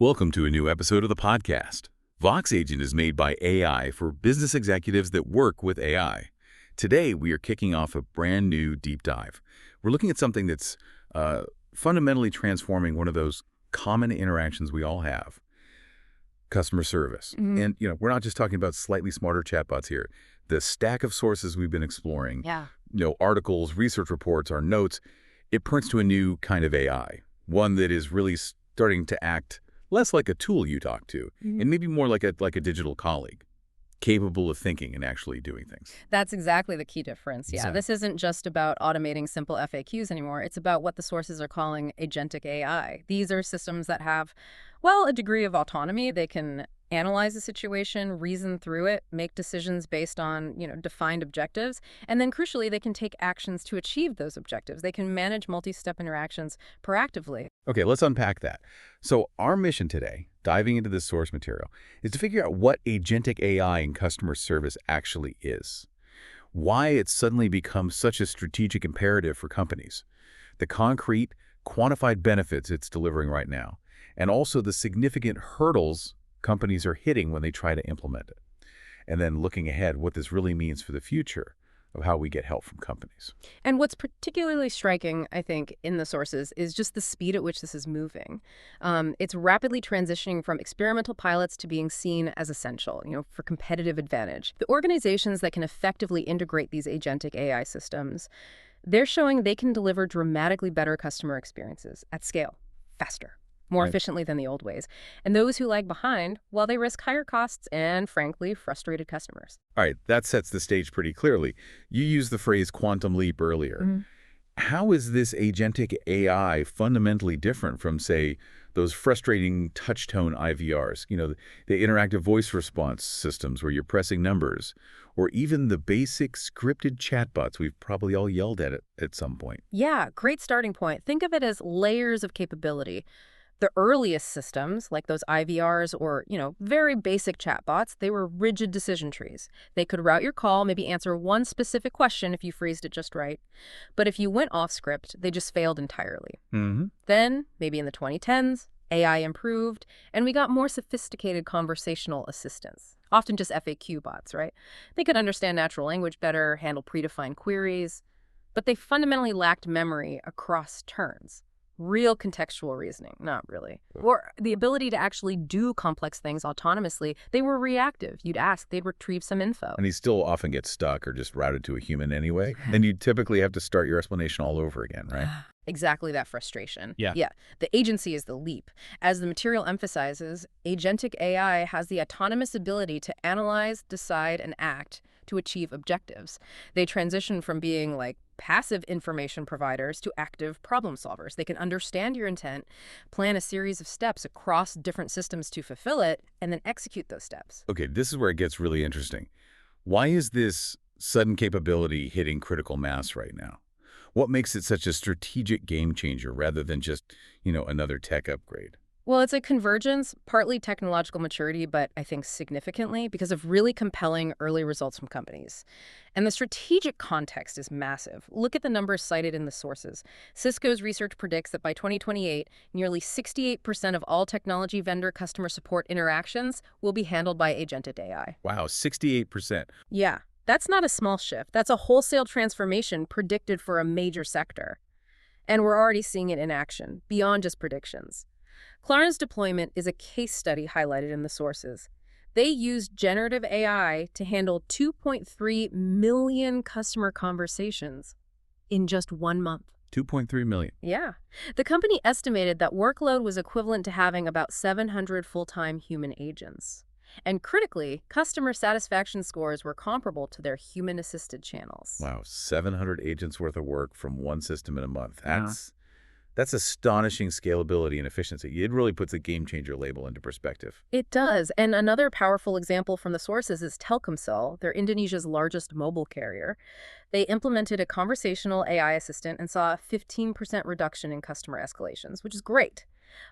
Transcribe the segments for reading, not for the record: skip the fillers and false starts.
Welcome to a new episode of the podcast. Vox Agent is made by AI for business executives that work with AI. Today, we are kicking off a brand new deep dive. We're looking at something that's fundamentally transforming one of those common interactions we all have, customer service. And, we're not just talking about slightly smarter chatbots here. The stack of sources we've been exploring, articles, research reports, our notes, it points to a new kind of AI, one that is really starting to act less like a tool you talk to, and maybe more like a digital colleague, capable of thinking and actually doing things. That's exactly the key difference. Yeah, Exactly. This isn't just about automating simple FAQs anymore. It's about what the sources are calling agentic AI. These are systems that have, a degree of autonomy. They can analyze a situation, reason through it, make decisions based on, defined objectives, and then crucially, they can take actions to achieve those objectives. They can manage multi-step interactions proactively. Okay, let's unpack that. So our mission today, diving into this source material, is to figure out what agentic AI in customer service actually is, why it's suddenly become such a strategic imperative for companies, the concrete, quantified benefits it's delivering right now, and also the significant hurdles companies are hitting when they try to implement it. And then looking ahead, what this really means for the future of how we get help from companies. And what's particularly striking, I think, in the sources is just the speed at which this is moving. It's rapidly transitioning from experimental pilots to being seen as essential, for competitive advantage. The organizations that can effectively integrate these agentic AI systems, they're showing they can deliver dramatically better customer experiences at scale, faster, more efficiently than the old ways. And those who lag behind, they risk higher costs and, frankly, frustrated customers. All right, that sets the stage pretty clearly. You used the phrase quantum leap earlier. How is this agentic AI fundamentally different from, say, those frustrating touch-tone IVRs, the interactive voice response systems where you're pressing numbers, or even the basic scripted chatbots we've probably all yelled at some point? Yeah, great starting point. Think of it as layers of capability. The earliest systems, like those IVRs or, very basic chatbots, they were rigid decision trees. They could route your call, maybe answer one specific question if you phrased it just right. But if you went off script, they just failed entirely. Then, maybe in the 2010s, AI improved, and we got more sophisticated conversational assistants, often just FAQ bots, right? They could understand natural language better, handle predefined queries, but they fundamentally lacked memory across turns. Real contextual reasoning, not really. Or the ability to actually do complex things autonomously. They were reactive. You'd ask, they'd retrieve some info. And he still often gets stuck or just routed to a human anyway. Then you typically have to start your explanation all over again, right? Exactly that frustration. Yeah. The agency is the leap. As the material emphasizes, agentic AI has the autonomous ability to analyze, decide, and act to achieve objectives. They transition from being passive information providers to active problem solvers. They can understand your intent, plan a series of steps across different systems to fulfill it, and then execute those steps. Okay, this is where it gets really interesting. Why is this sudden capability hitting critical mass right now? What makes it such a strategic game changer rather than just, another tech upgrade? Well, it's a convergence, partly technological maturity, but I think significantly because of really compelling early results from companies. And the strategic context is massive. Look at the numbers cited in the sources. Cisco's research predicts that by 2028, nearly 68% of all technology vendor customer support interactions will be handled by agentic AI. Wow, 68%. Yeah, that's not a small shift. That's a wholesale transformation predicted for a major sector. And we're already seeing it in action, beyond just predictions. Klarna's deployment is a case study highlighted in the sources. They used generative AI to handle 2.3 million customer conversations in just 1 month. 2.3 million. Yeah. The company estimated that workload was equivalent to having about 700 full-time human agents. And critically, customer satisfaction scores were comparable to their human-assisted channels. Wow, 700 agents worth of work from one system in a month. That's astonishing scalability and efficiency. It really puts a game-changer label into perspective. It does. And another powerful example from the sources is Telkomsel. They're Indonesia's largest mobile carrier. They implemented a conversational AI assistant and saw a 15% reduction in customer escalations, which is great.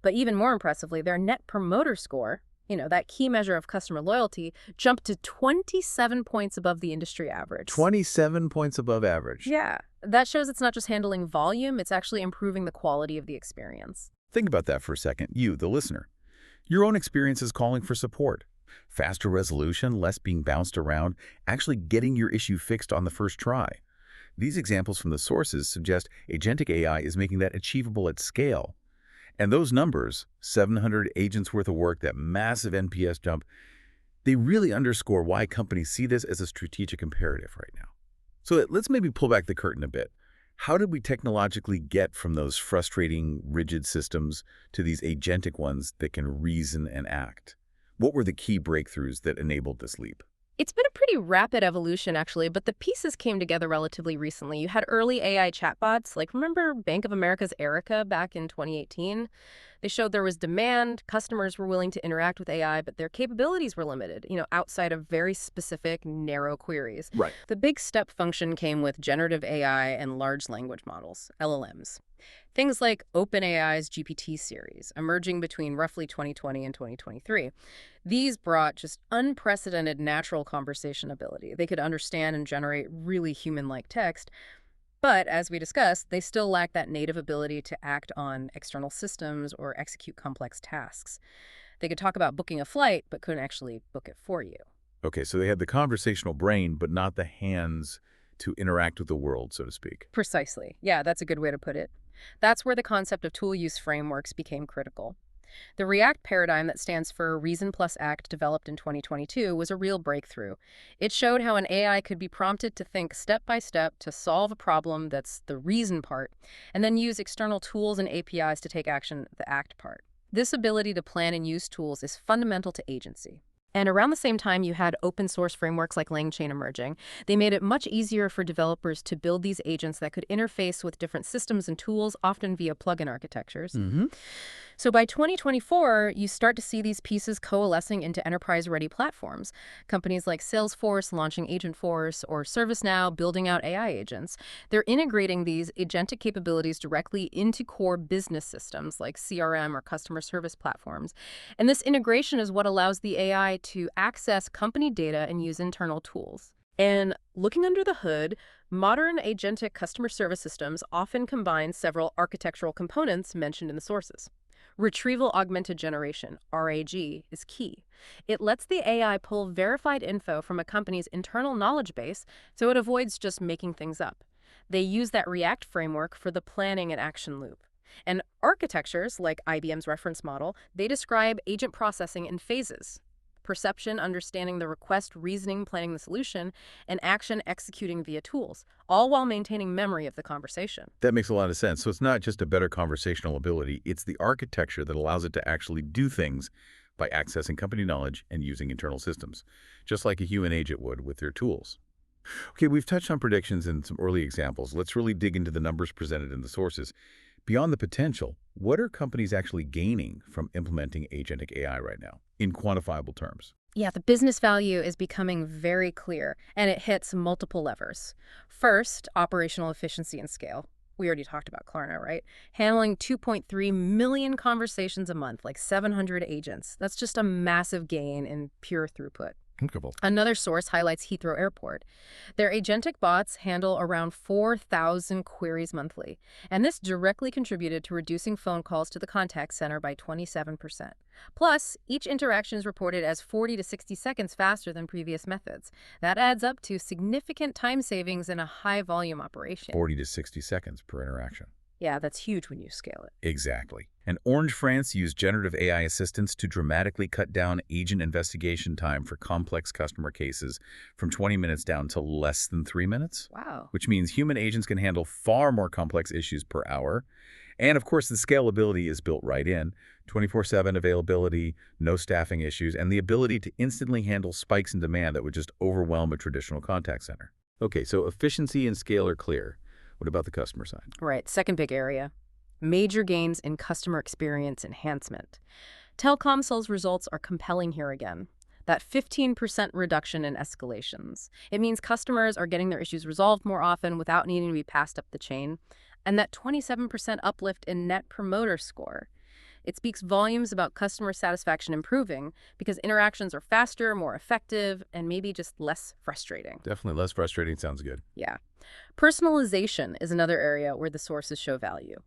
But even more impressively, their Net Promoter Score, that key measure of customer loyalty, jumped to 27 points above the industry average. 27 points above average. Yeah. That shows it's not just handling volume, it's actually improving the quality of the experience. Think about that for a second. You, the listener. Your own experiences calling for support. Faster resolution, less being bounced around, actually getting your issue fixed on the first try. These examples from the sources suggest agentic AI is making that achievable at scale. And those numbers, 700 agents worth of work, that massive NPS jump, they really underscore why companies see this as a strategic imperative right now. So let's maybe pull back the curtain a bit. How did we technologically get from those frustrating, rigid systems to these agentic ones that can reason and act? What were the key breakthroughs that enabled this leap? It's been a pretty rapid evolution, actually, but the pieces came together relatively recently. You had early AI chatbots, like remember Bank of America's Erica back in 2018? They showed there was demand, customers were willing to interact with AI, but their capabilities were limited, outside of very specific, narrow queries. Right. The big step function came with generative AI and large language models, LLMs. Things like OpenAI's GPT series, emerging between roughly 2020 and 2023. These brought just unprecedented natural conversation ability. They could understand and generate really human-like text, but as we discussed, they still lack that native ability to act on external systems or execute complex tasks. They could talk about booking a flight, but couldn't actually book it for you. Okay, so they had the conversational brain, but not the hands to interact with the world, so to speak. Precisely. Yeah, that's a good way to put it. That's where the concept of tool use frameworks became critical. The REACT paradigm that stands for Reason plus Act, developed in 2022, was a real breakthrough. It showed how an AI could be prompted to think step by step to solve a problem, that's the reason part, and then use external tools and APIs to take action, the act part. This ability to plan and use tools is fundamental to agency. And around the same time, you had open source frameworks like LangChain emerging. They made it much easier for developers to build these agents that could interface with different systems and tools, often via plugin architectures. So by 2024, you start to see these pieces coalescing into enterprise-ready platforms. Companies like Salesforce launching Agentforce or ServiceNow building out AI agents. They're integrating these agentic capabilities directly into core business systems like CRM or customer service platforms. And this integration is what allows the AI to access company data and use internal tools. And looking under the hood, modern agentic customer service systems often combine several architectural components mentioned in the sources. Retrieval Augmented Generation, RAG, is key. It lets the AI pull verified info from a company's internal knowledge base, so it avoids just making things up. They use that REACT framework for the planning and action loop. And architectures, like IBM's reference model, they describe agent processing in phases. Perception, understanding the request, reasoning, planning the solution, and action executing via tools, all while maintaining memory of the conversation. That makes a lot of sense. So it's not just a better conversational ability, it's the architecture that allows it to actually do things by accessing company knowledge and using internal systems, just like a human agent would with their tools. Okay, we've touched on predictions and some early examples. Let's really dig into the numbers presented in the sources. Beyond the potential, what are companies actually gaining from implementing agentic AI right now, in quantifiable terms? Yeah, the business value is becoming very clear, and it hits multiple levers. First, operational efficiency and scale. We already talked about Klarna, right? Handling 2.3 million conversations a month, like 700 agents. That's just a massive gain in pure throughput. Incredible. Another source highlights Heathrow Airport. Their agentic bots handle around 4,000 queries monthly, and this directly contributed to reducing phone calls to the contact center by 27%. Plus, each interaction is reported as 40 to 60 seconds faster than previous methods. That adds up to significant time savings in a high-volume operation. 40 to 60 seconds per interaction. Yeah, that's huge when you scale it. Exactly. And Orange France used generative AI assistants to dramatically cut down agent investigation time for complex customer cases from 20 minutes down to less than 3 minutes. Wow. Which means human agents can handle far more complex issues per hour. And of course, the scalability is built right in. 24/7 availability, no staffing issues, and the ability to instantly handle spikes in demand that would just overwhelm a traditional contact center. Okay, so efficiency and scale are clear. What about the customer side? Right, second big area. Major gains in customer experience enhancement. Telecom sales results are compelling here again. That 15% reduction in escalations. It means customers are getting their issues resolved more often without needing to be passed up the chain. And that 27% uplift in Net Promoter Score. It speaks volumes about customer satisfaction improving because interactions are faster, more effective, and maybe just less frustrating. Definitely less frustrating. Sounds good. Yeah. Personalization is another area where the sources show value.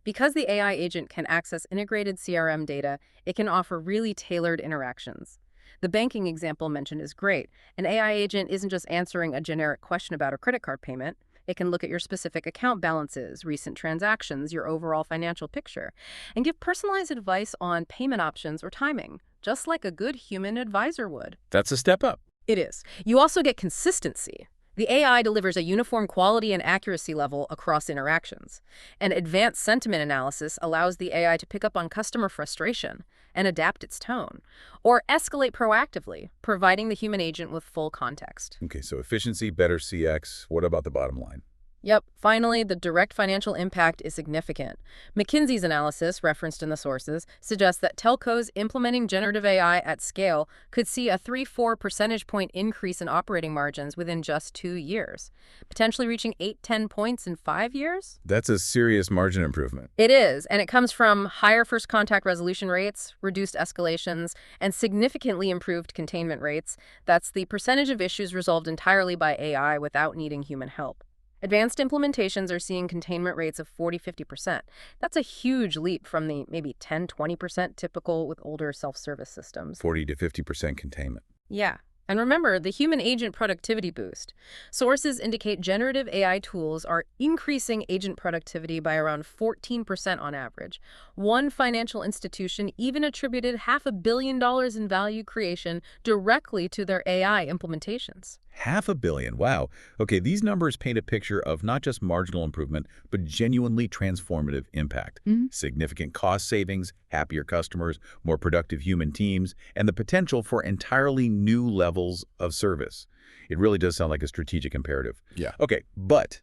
Because the AI agent can access integrated CRM data, it can offer really tailored interactions. The banking example mentioned is great. An AI agent isn't just answering a generic question about a credit card payment. It can look at your specific account balances, recent transactions, your overall financial picture, and give personalized advice on payment options or timing, just like a good human advisor would. That's a step up. It is. You also get consistency. The AI delivers a uniform quality and accuracy level across interactions. And advanced sentiment analysis allows the AI to pick up on customer frustration and adapt its tone, or escalate proactively, providing the human agent with full context. Okay, so efficiency, better CX. What about the bottom line? Yep. Finally, the direct financial impact is significant. McKinsey's analysis, referenced in the sources, suggests that telcos implementing generative AI at scale could see a 3-4 percentage point increase in operating margins within just 2 years, potentially reaching 8-10 points in 5 years. That's a serious margin improvement. It is, and it comes from higher first contact resolution rates, reduced escalations, and significantly improved containment rates. That's the percentage of issues resolved entirely by AI without needing human help. Advanced implementations are seeing containment rates of 40-50%. That's a huge leap from the maybe 10-20% typical with older self-service systems. 40 to 50% containment. Yeah. And remember, the human agent productivity boost. Sources indicate generative AI tools are increasing agent productivity by around 14% on average. One financial institution even attributed $500 million in value creation directly to their AI implementations. $500 million. Wow. Okay, these numbers paint a picture of not just marginal improvement, but genuinely transformative impact. Significant cost savings, happier customers, more productive human teams, and the potential for entirely new levels of service. It really does sound like a strategic imperative. Yeah. Okay, but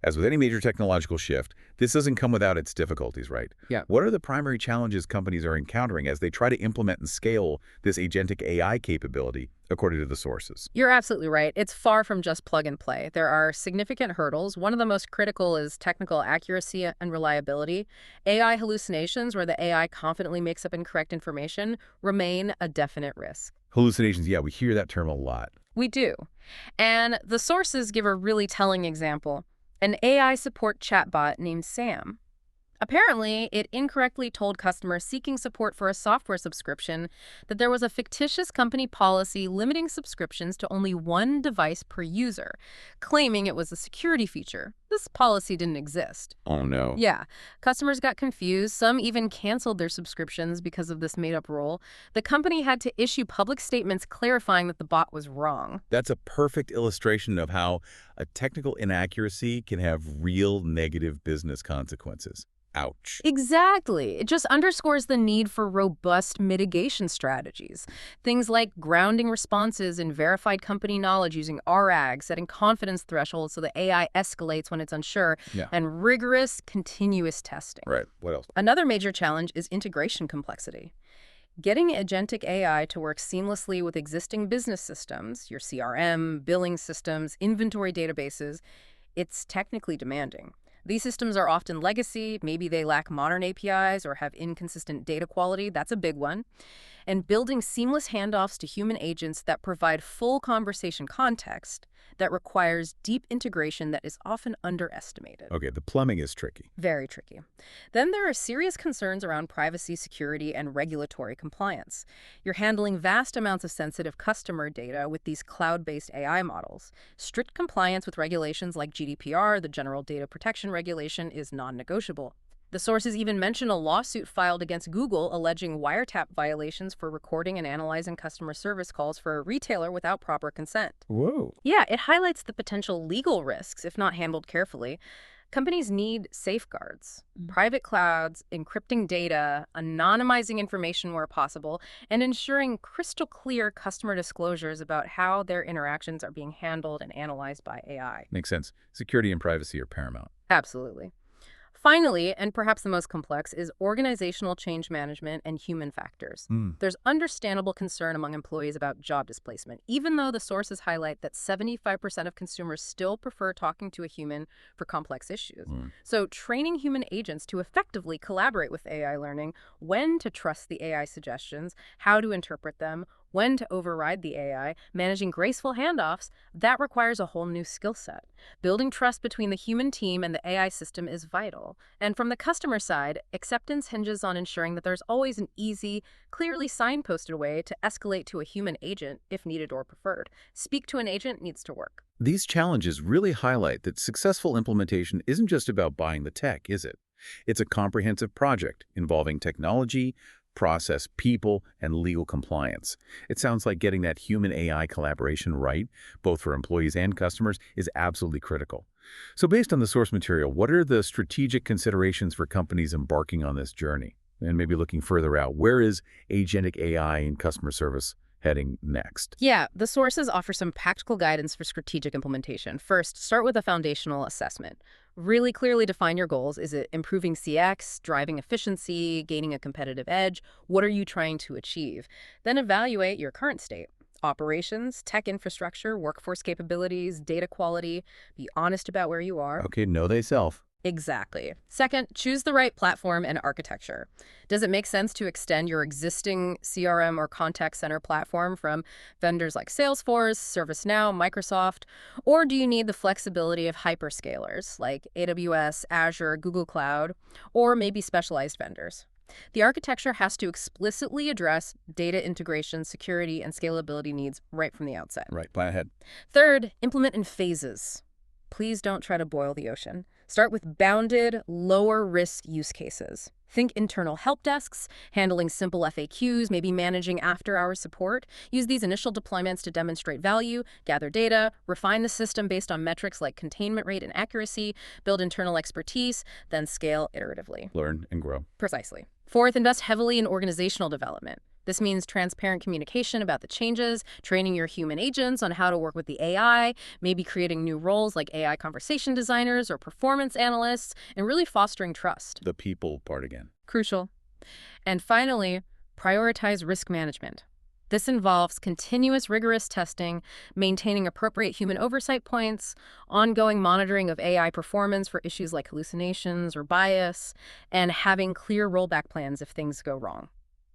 as with any major technological shift, this doesn't come without its difficulties, right? Yeah. What are the primary challenges companies are encountering as they try to implement and scale this agentic AI capability, according to the sources? You're absolutely right. It's far from just plug and play. There are significant hurdles. One of the most critical is technical accuracy and reliability. AI hallucinations, where the AI confidently makes up incorrect information, remain a definite risk. Hallucinations, yeah, we hear that term a lot. We do. And the sources give a really telling example. An AI support chatbot named Sam. Apparently, it incorrectly told customers seeking support for a software subscription that there was a fictitious company policy limiting subscriptions to only one device per user, claiming it was a security feature. This policy didn't exist. Oh, no. Yeah. Customers got confused. Some even canceled their subscriptions because of this made-up rule. The company had to issue public statements clarifying that the bot was wrong. That's a perfect illustration of how a technical inaccuracy can have real negative business consequences. Ouch. Exactly. It just underscores the need for robust mitigation strategies. Things like grounding responses in verified company knowledge using RAG, setting confidence thresholds so the AI escalates when it's unsure, and rigorous continuous testing. Right. What else? Another major challenge is integration complexity. Getting agentic AI to work seamlessly with existing business systems, your CRM, billing systems, inventory databases, it's technically demanding. These systems are often legacy, maybe they lack modern APIs or have inconsistent data quality. That's a big one. And building seamless handoffs to human agents that provide full conversation context that requires deep integration that is often underestimated. Okay, the plumbing is tricky. Very tricky. Then there are serious concerns around privacy, security, and regulatory compliance. You're handling vast amounts of sensitive customer data with these cloud-based AI models. Strict compliance with regulations like GDPR, the General Data Protection Regulation, is non-negotiable. The sources even mention a lawsuit filed against Google alleging wiretap violations for recording and analyzing customer service calls for a retailer without proper consent. Whoa. Yeah, it highlights the potential legal risks if not handled carefully. Companies need safeguards, private clouds, encrypting data, anonymizing information where possible, and ensuring crystal clear customer disclosures about how their interactions are being handled and analyzed by AI. Makes sense. Security and privacy are paramount. Absolutely. Finally, and perhaps the most complex, is organizational change management and human factors. There's understandable concern among employees about job displacement, even though the sources highlight that 75% of consumers still prefer talking to a human for complex issues. So training human agents to effectively collaborate with AI learning, when to trust the AI suggestions, how to interpret them, when to override the AI, managing graceful handoffs, that requires a whole new skill set. Building trust between the human team and the AI system is vital. And from the customer side, acceptance hinges on ensuring that there's always an easy, clearly signposted way to escalate to a human agent if needed or preferred. Speak to an agent needs to work. These challenges really highlight that successful implementation isn't just about buying the tech, is it? It's a comprehensive project involving technology, process, people, and legal compliance. It sounds like getting that human-AI collaboration right, both for employees and customers, is absolutely critical. So based on the source material, what are the strategic considerations for companies embarking on this journey? And maybe looking further out, where is agentic AI in customer service heading next? Yeah, the sources offer some practical guidance for strategic implementation. First, start with a foundational assessment. Really clearly define your goals. Is it improving CX, driving efficiency, gaining a competitive edge? What are you trying to achieve? Then evaluate your current state. Operations, tech infrastructure, workforce capabilities, data quality. Be honest about where you are. Okay, know thyself. Exactly. Second, choose the right platform and architecture. Does it make sense to extend your existing CRM or contact center platform from vendors like Salesforce, ServiceNow, Microsoft? Or do you need the flexibility of hyperscalers like AWS, Azure, Google Cloud, or maybe specialized vendors? The architecture has to explicitly address data integration, security, and scalability needs right from the outset. Right, plan ahead. Third, implement in phases. Please don't try to boil the ocean. Start with bounded, lower-risk use cases. Think internal help desks, handling simple FAQs, maybe managing after-hours support. Use these initial deployments to demonstrate value, gather data, refine the system based on metrics like containment rate and accuracy, build internal expertise, then scale iteratively. Learn and grow. Precisely. Fourth, invest heavily in organizational development. This means transparent communication about the changes, training your human agents on how to work with the AI, maybe creating new roles like AI conversation designers or performance analysts, and really fostering trust. The people part again. Crucial. And finally, prioritize risk management. This involves continuous rigorous testing, maintaining appropriate human oversight points, ongoing monitoring of AI performance for issues like hallucinations or bias, and having clear rollback plans if things go wrong.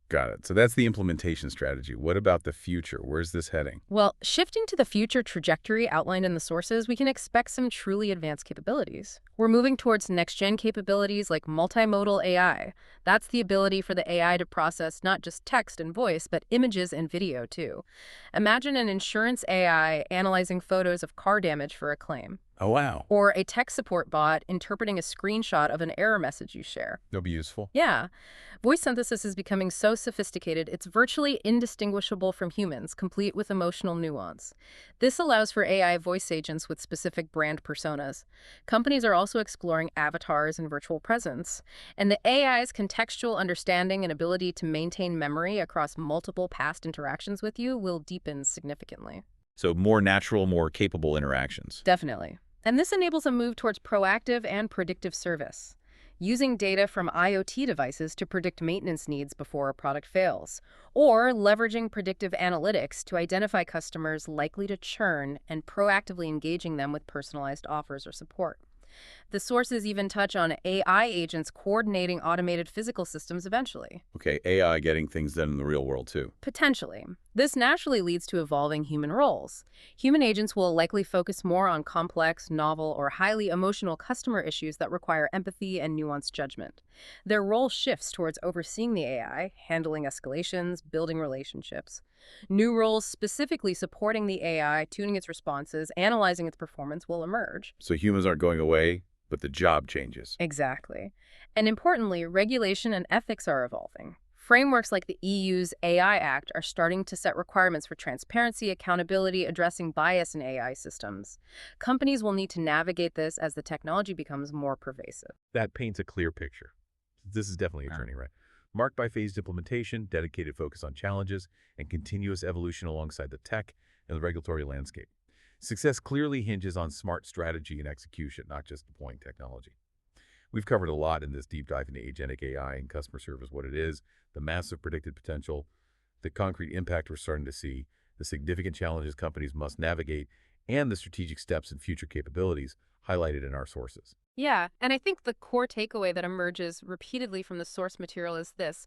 Got it. So that's the implementation strategy. What about the future? Where's this heading? Well, shifting to the future trajectory outlined in the sources, we can expect some truly advanced capabilities. We're moving towards next-gen capabilities like multimodal AI. That's the ability for the AI to process not just text and voice, but images and video, too. Imagine an insurance AI analyzing photos of car damage for a claim. Oh, wow. Or a tech support bot interpreting a screenshot of an error message you share. That'll be useful. Yeah. Voice synthesis is becoming so sophisticated, it's virtually indistinguishable from humans, complete with emotional nuance. This allows for AI voice agents with specific brand personas. Companies are also exploring avatars and virtual presence. And the AI's contextual understanding and ability to maintain memory across multiple past interactions with you will deepen significantly. So more natural, more capable interactions. Definitely. And this enables a move towards proactive and predictive service, using data from IoT devices to predict maintenance needs before a product fails, or leveraging predictive analytics to identify customers likely to churn and proactively engaging them with personalized offers or support. The sources even touch on AI agents coordinating automated physical systems eventually. Okay, AI getting things done in the real world, too. Potentially. This naturally leads to evolving human roles. Human agents will likely focus more on complex, novel, or highly emotional customer issues that require empathy and nuanced judgment. Their role shifts towards overseeing the AI, handling escalations, building relationships. New roles specifically supporting the AI, tuning its responses, analyzing its performance will emerge. So humans aren't going away, but the job changes. Exactly. And importantly, regulation and ethics are evolving. Frameworks like the EU's AI Act are starting to set requirements for transparency, accountability, addressing bias in AI systems. Companies will need to navigate this as the technology becomes more pervasive. That paints a clear picture. This is definitely a journey, right? Marked by phased implementation, dedicated focus on challenges, and continuous evolution alongside the tech and the regulatory landscape. Success clearly hinges on smart strategy and execution, not just deploying technology. We've covered a lot in this deep dive into agentic AI and customer service, what it is, the massive predicted potential, the concrete impact we're starting to see, the significant challenges companies must navigate, and the strategic steps and future capabilities highlighted in our sources. Yeah, and I think the core takeaway that emerges repeatedly from the source material is this.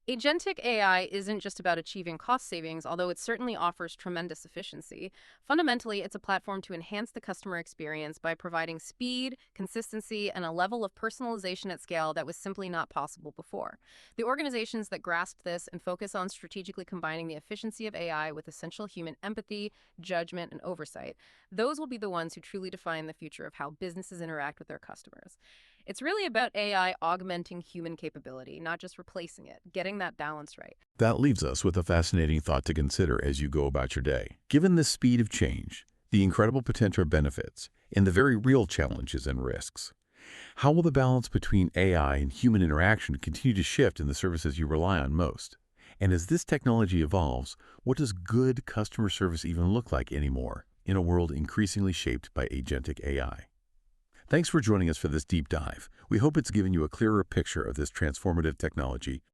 Agentic AI isn't just about achieving cost savings, although it certainly offers tremendous efficiency. Fundamentally, it's a platform to enhance the customer experience by providing speed, consistency, and a level of personalization at scale that was simply not possible before. The organizations that grasp this and focus on strategically combining the efficiency of AI with essential human empathy, judgment, and oversight, those will be the ones who truly define the future of how businesses interact with their customers. It's really about AI augmenting human capability, not just replacing it, getting that balance right. That leaves us with a fascinating thought to consider as you go about your day. Given the speed of change, the incredible potential benefits, and the very real challenges and risks, how will the balance between AI and human interaction continue to shift in the services you rely on most? And as this technology evolves, what does good customer service even look like anymore in a world increasingly shaped by agentic AI? Thanks for joining us for this deep dive. We hope it's given you a clearer picture of this transformative technology